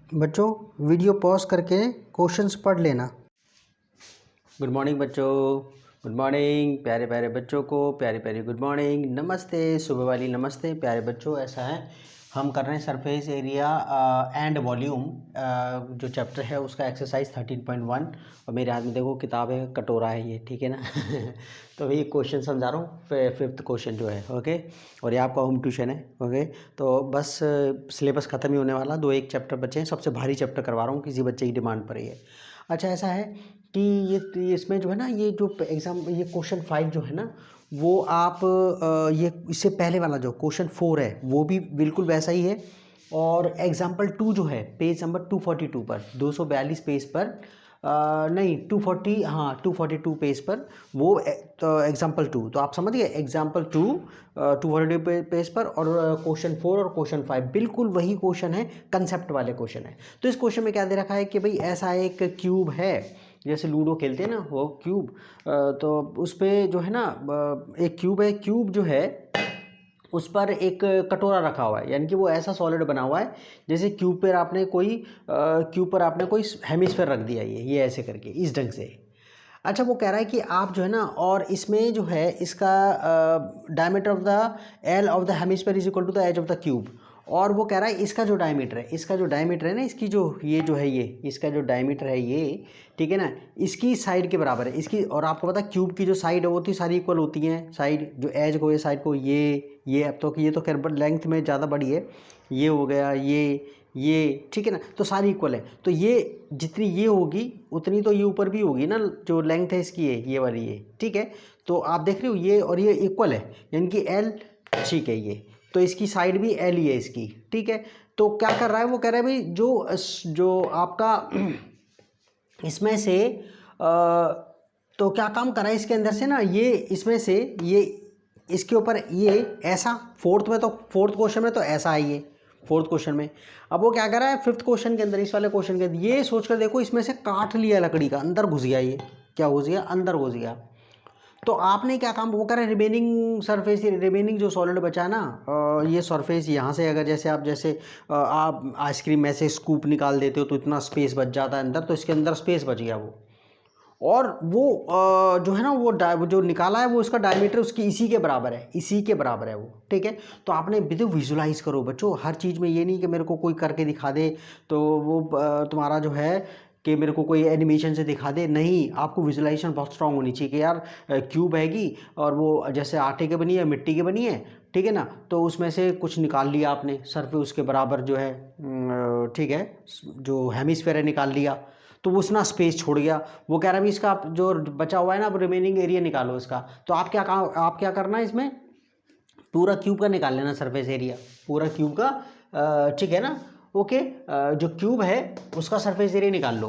बच्चों video pause करके questions पढ़ लेना। गुड मॉर्निंग बच्चों, गुड मॉर्निंग प्यारे प्यारे बच्चों को, प्यारी प्यारी गुड मॉर्निंग, नमस्ते, सुबह वाली नमस्ते प्यारे बच्चों। ऐसा है हम कर रहे हैं सरफेस एरिया एंड वॉल्यूम जो चैप्टर है उसका एक्सरसाइज 13.1 और मेरे हाथ में देखो किताब है, कटोरा है ये, ठीक है ना। तो अभी क्वेश्चन समझा रहा हूँ, फिफ्थ क्वेश्चन जो है, ओके। और ये आपका होम ट्यूशन है, ओके। तो बस सिलेबस ख़त्म ही होने वाला, 2-1 चैप्टर बचे हैं, सबसे भारी चैप्टर करवा रहा हूँ, किसी बच्चे की डिमांड पर ही है। अच्छा ऐसा है कि ये इसमें जो है ना, ये जो एग्ज़ाम ये क्वेश्चन 5 जो है ना, वो आप ये इससे पहले वाला जो क्वेश्चन 4 है वो भी बिल्कुल वैसा ही है। और एग्जाम्पल 2 जो है पेज नंबर 242 पर, 242 पेज पर, नहीं 240, हाँ 242 पेज पर वो तो एग्जाम्पल 2, तो आप समझ गए एग्जाम्पल 2 242 पेज पर। और क्वेश्चन 4 और क्वेश्चन 5 बिल्कुल वही क्वेश्चन है, कंसेप्ट वाले क्वेश्चन है। तो इस क्वेश्चन में क्या दे रखा है कि भाई ऐसा एक क्यूब है, जैसे लूडो खेलते हैं ना वो क्यूब, तो उस पर जो है ना एक क्यूब है, क्यूब जो है उस पर एक कटोरा रखा हुआ है, यानी कि वो ऐसा सॉलिड बना हुआ है जैसे क्यूब पर आपने कोई हेमिस्फेयर रख दिया, ये ऐसे करके इस ढंग से। अच्छा वो कह रहा है कि आप जो है ना, और इसमें जो है इसका diameter of the L of the hemisphere is equal to the edge of the cube. और वो कह रहा है इसका जो डायमीटर है ना, इसकी जो ये जो है, ये इसका जो डायमीटर है ये, ठीक है ना, इसकी साइड के बराबर है इसकी। और आपको पता है क्यूब की जो साइड है वो होती सारी इक्वल होती हैं, साइड जो एज को, ये साइड को, ये अब तो ये तो खैर लेंथ में ज़्यादा बड़ी है, ये हो गया, ये ठीक है ना, तो सारी इक्वल है। तो ये जितनी ये होगी उतनी तो ये ऊपर भी होगी ना, जो लेंथ है इसकी है ये वाली, ये ठीक है। तो आप देख रहे हो ये और ये इक्वल है, यानी कि एल, ठीक है ये, तो इसकी साइड भी एल ही है इसकी, ठीक है। तो क्या कर रहा है, वो कह रहा है भाई जो आपका इसमें से तो क्या काम कर रहा है इसके अंदर से ना, ये इसमें से ये इसके ऊपर ये ऐसा, फोर्थ क्वेश्चन में तो ऐसा है ये फोर्थ क्वेश्चन में। अब वो क्या कर रहा है फिफ्थ क्वेश्चन के अंदर, इस वाले क्वेश्चन के अंदर ये सोचकर देखो, इसमें से काट लिया लकड़ी का, अंदर घुस गया, ये क्या घुस गया, अंदर घुस गया। तो आपने क्या काम, वो कर रहे हैं रिमेनिंग जो सॉलिड बचा है ना, ये सरफेस यहाँ से अगर जैसे आप आइसक्रीम में से स्कूप निकाल देते हो तो इतना स्पेस बच जाता है अंदर, तो इसके अंदर स्पेस बच गया वो। और वो जो है ना वो जो निकाला है वो इसका डायमीटर उसकी इसी के बराबर है वो, ठीक है। तो आपने विदियो विजुलाइज करो बच्चों हर चीज़ में, ये नहीं कि मेरे को कोई करके दिखा दे तो वो तुम्हारा जो है कि मेरे को कोई एनिमेशन से दिखा दे, नहीं, आपको विजुलाइजेशन बहुत स्ट्रांग होनी चाहिए कि यार क्यूब हैगी और वो जैसे आटे की बनी है, मिट्टी की बनी है, ठीक है ना, तो उसमें से कुछ निकाल लिया आपने, सरफेस उसके बराबर जो है, ठीक है, जो हेमिस्फेयर है निकाल लिया, तो वो उसना स्पेस छोड़ गया। वो कह रहा है भी इसका जो बचा हुआ है ना, अब रिमेनिंग एरिया निकालो इसका। तो आप क्या करना है इसमें, पूरा क्यूब का निकाल लेना सरफेस एरिया, पूरा क्यूब का, ठीक है ना, ओके। जो क्यूब है उसका सरफेस एरिया निकाल लो।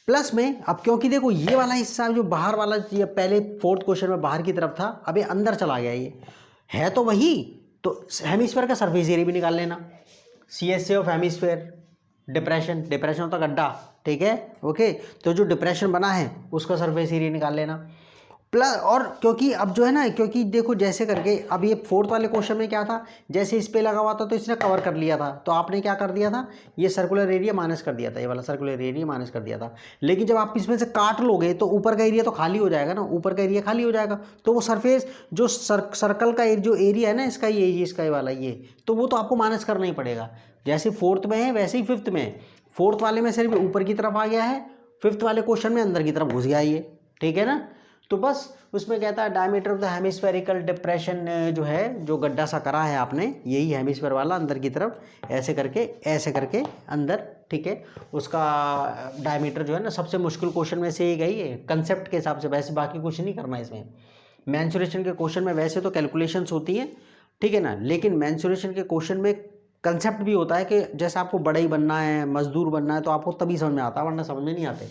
प्लस में अब क्योंकि देखो ये वाला हिस्सा जो बाहर वाला, ये पहले फोर्थ क्वेश्चन में बाहर की तरफ था, अभी अंदर चला गया, ये है तो वही, तो हेमिस्फेयर का सरफेस एरिया भी निकाल लेना। CSA ऑफ हेमिस्फेयर, डिप्रेशन होता गड्ढा, ठीक है, ओके। तो जो डिप्रेशन बना है उसका सरफेस एरिया निकाल लेना। प्लस और क्योंकि अब जो है ना, क्योंकि देखो जैसे करके अब ये फोर्थ वाले क्वेश्चन में क्या था, जैसे इस पे लगा हुआ था तो इसने कवर कर लिया था, तो आपने क्या कर दिया था, ये सर्कुलर एरिया माइनस कर दिया था, ये वाला सर्कुलर एरिया माइनस कर दिया था। लेकिन जब आप इसमें से काट लोगे तो ऊपर का एरिया तो खाली हो जाएगा ना, ऊपर का एरिया खाली हो जाएगा, तो वो सरफेस जो सर्कल का जो एरिया है ना इसका, ये इसका ये वाला ये, तो वो तो आपको माइनस करना ही पड़ेगा। जैसे फोर्थ में है वैसे ही फिफ्थ में है, फोर्थ वाले में सिर्फ ऊपर की तरफ आ गया है, फिफ्थ वाले क्वेश्चन में अंदर की तरफ घुस गया ये, ठीक है ना। तो बस उसमें कहता है diameter of the hemispherical depression जो है, जो गड्ढा सा करा है आपने, यही हेमिस्फेयर वाला अंदर की तरफ ऐसे करके अंदर, ठीक है, उसका डायमीटर जो है ना, सबसे मुश्किल क्वेश्चन में से एक है ये कंसेप्ट के हिसाब से, वैसे बाकी कुछ नहीं करना इसमें। मैंसुरेशन के क्वेश्चन में वैसे तो कैलकुलेशंस होती हैं, ठीक है ना, लेकिन मैंसुरेशन के क्वेश्चन में कंसेप्ट भी होता है कि जैसे आपको बढ़ई बनना है, मजदूर बनना है, तो आपको तभी समझ में आता है, वरना समझ में नहीं आते।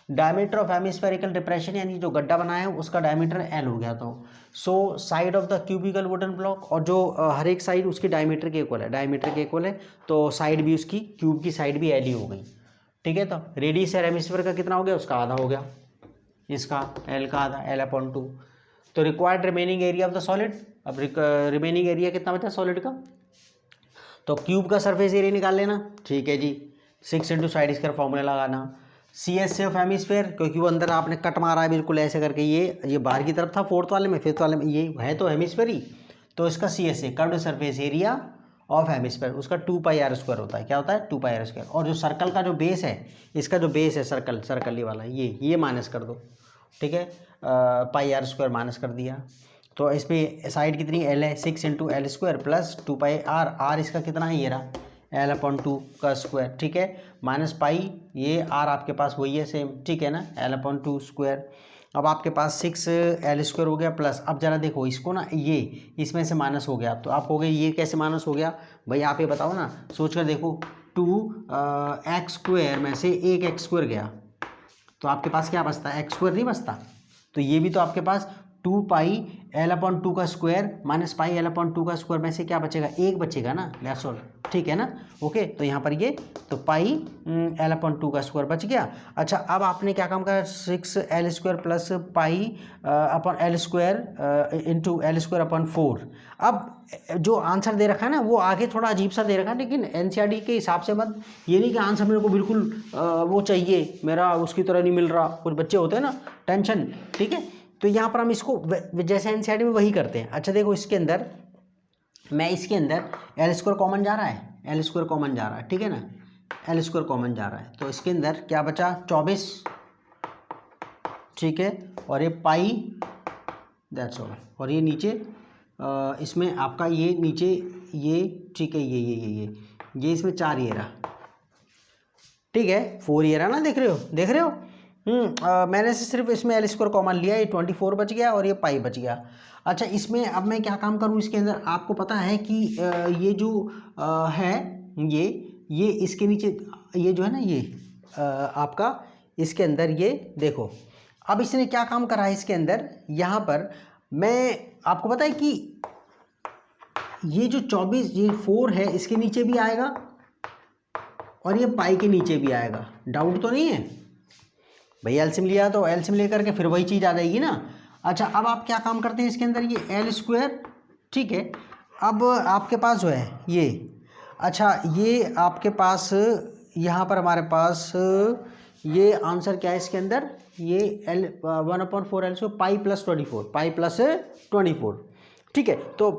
डायमीटर ऑफ हेमिस्फेरिकल डिप्रेशन, यानी जो गड्ढा बनाया है उसका डायमीटर एल हो गया, तो so side of the cubical wooden block, और जो हर एक साइड उसकी डायमीटर के इक्वल है, तो साइड भी उसकी क्यूब की साइड भी एल ही हो गई, ठीक है। तो रेडियस है हेमिस्फेयर का कितना हो गया, उसका आधा हो गया, इसका एल का आधा, L/2। तो required remaining area of the solid, अब रिमेनिंग एरिया कितना बचा सॉलिड का, तो क्यूब का सरफेस एरिया निकाल लेना, ठीक है जी। 6 इंटू साइड स्क्वायर फॉर्मूला लगाना। सी एस से ऑफ हेमिस्फेयर, क्योंकि वो अंदर आपने कट मारा है बिल्कुल ऐसे करके, ये बाहर की तरफ था फोर्थ वाले में, फिफ्थ वाले में ये है तो हेमिस्फेयर ही, तो इसका C S A curved surface area of hemisphere उसका 2 पाई आर स्क्वायर होता है। क्या होता है? 2 पाई आर स्क्वायर। और जो सर्कल का जो बेस है, इसका जो बेस है सर्कल ये वाला, ये माइनस कर दो, ठीक है, पाई आर स्क्वायर माइनस कर दिया। तो इस पर साइड कितनी एल है, 6 into L square plus 2 pi R इसका कितना है, ये रहा एल अपॉन 2 का स्क्वायर, ठीक है, माइनस पाई, ये आर आपके पास वही है सेम, ठीक है ना, एल अपॉन 2 स्क्वायर। अब आपके पास 6 एल स्क्वायर हो गया प्लस, अब जरा देखो इसको ना, ये इसमें से माइनस हो गया, तो आप हो गए ये कैसे माइनस हो गया भाई, आप ये बताओ ना, सोच कर देखो, 2 एक्स स्क्वायर में से एक एक्स स्क्वायर गया, तो आपके पास क्या बचता है, एक्स स्क्वायर नहीं बचता, तो ये भी तो आपके पास 2 पाई एल अपॉन 2 का square minus pi L upon 2 का स्क्वायर में से क्या बचेगा, एक बचेगा ना, दैट्स ऑल, ठीक है ना, ओके। तो यहाँ पर ये तो पाई एल अपॉन 2 का स्क्वायर बच गया। अच्छा, अब आपने क्या काम करा, 6 L square plus pi upon L square into L square upon 4। अब जो आंसर दे रखा है ना, वो आगे थोड़ा अजीब सा दे रखा है, लेकिन एनसीईआरटी के हिसाब से मत, ये नहीं कि आंसर मेरे को बिल्कुल वो चाहिए, मेरा उसकी तरह नहीं मिल रहा, कुछ बच्चे होते हैं ना टेंशन, ठीक है। तो यहाँ पर हम इसको जैसे एनसीईआरटी में वही करते हैं। अच्छा देखो, इसके अंदर इसके अंदर एल स्क्वायर कॉमन जा रहा है, एल स्क्वायर कॉमन जा रहा है, ठीक है ना, एल स्क्वायर कॉमन जा रहा है, तो इसके अंदर क्या बचा, 24, ठीक है, और ये पाई, दैट्स ऑल, और ये नीचे इसमें आपका ये नीचे ये, ठीक है, ये इसमें 4 ये रहा, ठीक है, 4 ये रहा ना, देख रहे हो मैंने से सिर्फ इसमें एल स्क्वायर कॉमन लिया, ये 24 बच गया और ये पाई बच गया। अच्छा, इसमें अब मैं क्या काम करूँ, इसके अंदर आपको पता है कि ये जो है ये इसके नीचे ये जो है ना, ये आपका इसके अंदर ये देखो, अब इसने क्या काम करा है इसके अंदर, यहाँ पर मैं आपको पता है कि ये जो 24 ये 4 है, इसके नीचे भी आएगा और ये पाई के नीचे भी आएगा, डाउट तो नहीं है भाई, एलसीएम लिया तो एलसीएम लेकर के फिर वही चीज़ आ जाएगी ना। अच्छा, अब आप क्या काम करते हैं इसके अंदर, ये एल स्क्वायर, ठीक है, अब आपके पास जो है ये, अच्छा ये आपके पास यहाँ पर हमारे पास ये आंसर क्या है इसके अंदर, ये L 1/4 L square pi plus 24, ठीक है, तो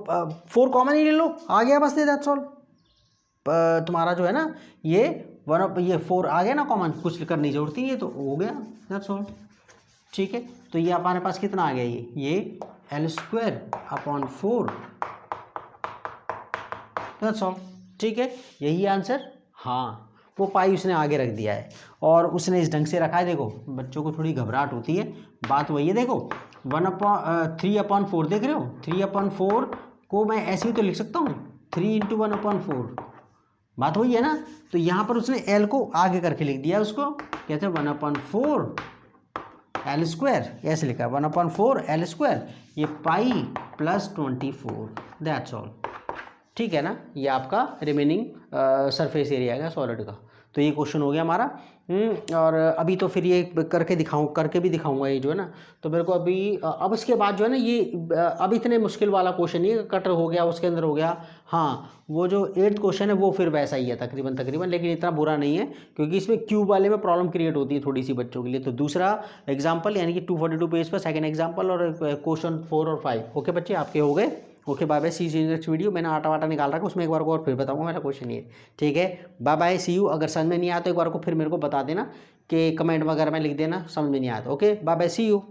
4 कॉमन ही ले लो, आ गया बस, दैट्स ऑल, तुम्हारा जो है ना ये ये 4 आ गया ना कॉमन, कुछ करने की जरूरत नहीं है, तो हो गया, दैट्स ऑल, ठीक है। तो ये हमारे पास कितना आ गया, ये L square upon 4, that's all, ठीक है, यही आंसर। हाँ, वो पाई उसने आगे रख दिया है और उसने इस ढंग से रखा है, देखो बच्चों को थोड़ी घबराहट होती है, बात वही है, देखो 3/4 देख रहे हो, 3/4 को मैं ऐसे ही तो लिख सकता हूँ, 3 इंटू 1/4, बात वही है ना। तो यहाँ पर उसने एल को आगे करके लिख दिया, उसको कहते हैं 1/4 एल स्क्वायर, ऐसे लिखा है 1/4 एल स्क्वायर, ये पाई प्लस 24, दैट्स ऑल, ठीक है ना। ये आपका रिमेनिंग सरफेस एरिया है सॉलिड का। तो ये क्वेश्चन हो गया हमारा। और अभी तो फिर ये करके भी दिखाऊंगा ये जो है ना, तो मेरे को अभी अब इसके बाद जो है ना ये अब इतने मुश्किल वाला क्वेश्चन नहीं, कटर हो गया उसके अंदर हो गया, हाँ वो जो 8th क्वेश्चन है वो फिर वैसा ही है तकरीबन, लेकिन इतना बुरा नहीं है, क्योंकि इसमें क्यूब वाले में प्रॉब्लम क्रिएट होती है थोड़ी सी बच्चों के लिए। तो दूसरा एग्जाम्पल यानी कि 242 पेज पर सेकेंड एग्जाम्पल और क्वेश्चन 4 और 5, ओके बच्चे आपके हो गए। Okay bye bye, see you next video. मैंने आटा वाटा निकाल रखा है, उसमें एक बार को और फिर बताऊंगा मेरा क्वेश्चन ये, ठीक है। Bye bye, see you. अगर समझ में नहीं आया तो एक बार को फिर मेरे को बता देना कि कमेंट वगैरह में लिख देना समझ में नहीं आया तो। Okay bye bye, see you.